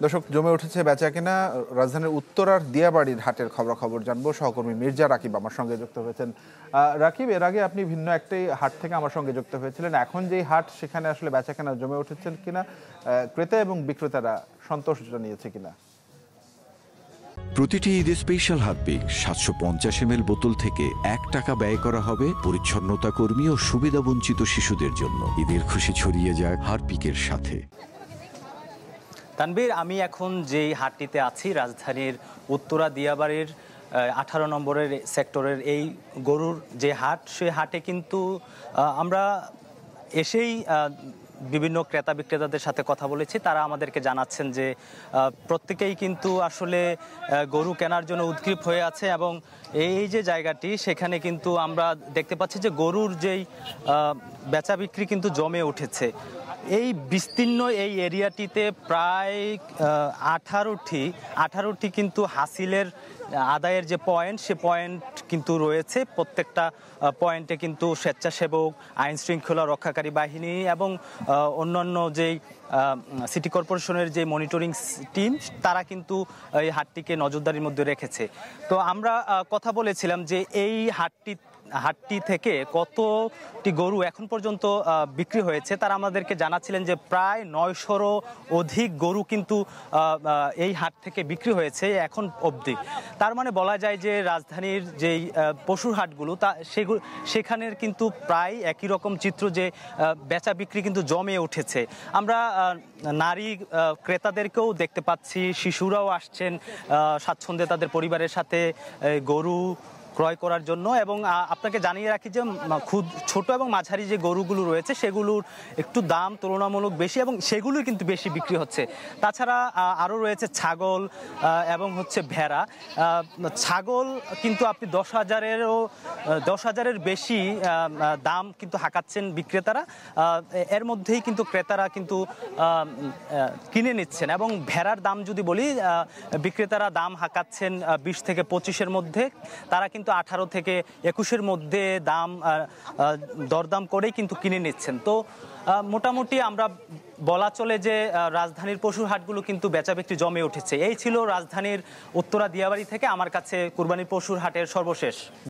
দর্শক, জমে উঠেছে বেচাকেনা। রাজধানীর উত্তরার দিয়াবাড়ির হাটের খবরাখবর জানবো। সহকর্মী মির্জা রাকিব আমার সঙ্গে যুক্ত হয়েছেন। রাকিব, এর আগে আপনি ভিন্ন একটি হাট থেকে আমার সঙ্গে যুক্ত হয়েছিলেন। এখন যেই হাট, সেখানে আসলে বেচাকেনা জমে উঠেছেন কিনা, ক্রেতা এবং বিক্রেতারা সন্তোষ জানিয়েছে কিনা? প্রতিটি ঈদে স্পেশাল হারপিক 750 ml বোতল থেকে ৳1 ব্যয় করা হবে পরিচ্ছন্নতা কর্মী ও সুবিধাবঞ্চিত শিশুদের জন্য। ঈদের খুশি ছড়িয়ে যায় হারপিকের সাথে। তানভীর, আমি এখন যেই হাটটিতে আছি, রাজধানীর উত্তরা দিয়াবাড়ির 18 নম্বরের সেক্টরের এই গরুর যে হাট, সেই হাটে কিন্তু আমরা এসেই বিভিন্ন ক্রেতা বিক্রেতাদের সাথে কথা বলেছি। তারা আমাদেরকে জানাচ্ছেন যে প্রত্যেকেই কিন্তু আসলে গরু কেনার জন্য উদ্গ্রীব হয়ে আছে, এবং এই যে জায়গাটি, সেখানে কিন্তু আমরা দেখতে পাচ্ছি যে গরুর যেই বেচা বিক্রি কিন্তু জমে উঠেছে। এই বিস্তীর্ণ এই এরিয়াটিতে প্রায় 18টি কিন্তু হাসিলের আদায়ের যে পয়েন্ট, সে পয়েন্ট কিন্তু রয়েছে। প্রত্যেকটা পয়েন্টে কিন্তু স্বেচ্ছাসেবক, আইন শৃঙ্খলা রক্ষাকারী বাহিনী এবং অন্যান্য যেই সিটি কর্পোরেশনের যে মনিটরিং টিম, তারা কিন্তু এই হাটটিকে নজরদারির মধ্যে রেখেছে। তো আমরা কথা বলেছিলাম যে এই হাটটি থেকে কতটি গরু এখন পর্যন্ত বিক্রি হয়েছে। তারা আমাদেরকে জানাচ্ছিলেন যে প্রায় 900-রও অধিক গরু কিন্তু এই হাট থেকে বিক্রি হয়েছে এখন অবধি। তার মানে বলা যায় যে রাজধানীর যেই পশুর হাটগুলো, সেখানের কিন্তু প্রায় একই রকম চিত্র, যে বেচা বিক্রি কিন্তু জমে উঠেছে। আমরা নারী ক্রেতাদেরকেও দেখতে পাচ্ছি, শিশুরাও আসছেন স্বাচ্ছন্দ্যে তাদের পরিবারের সাথে গরু ক্রয় করার জন্য। এবং আপনাকে জানিয়ে রাখি যে ছোট এবং মাঝারি যে গরুগুলো রয়েছে, সেগুলোর একটু দাম তুলনামূলক বেশি, এবং সেগুলোই কিন্তু বেশি বিক্রি হচ্ছে। তাছাড়া আরও রয়েছে ছাগল এবং ভেড়া। ছাগল কিন্তু আপনি 10,000-এর বেশি দাম কিন্তু হাঁকাচ্ছেন বিক্রেতারা। এর মধ্যেই কিন্তু ক্রেতারা কিন্তু কিনে নিচ্ছেন। এবং ভেড়ার দাম যদি বলি, বিক্রেতারা দাম হাঁকাচ্ছেন 20 থেকে 25-এর মধ্যে। তারা কিন্তু 18 থেকে 21-এর মধ্যে দরদাম করেই কিন্তু কিনে নিচ্ছেন। তো মোটামুটি আমরা বলা চলে যে রাজধানীর পশুর হাটগুলো কিন্তু বেচা বিক্রি জমে উঠেছে। এই ছিল রাজধানীর উত্তরা দিয়াবাড়ি থেকে আমার কাছে কুরবানির পশুর হাটের সর্বশেষ।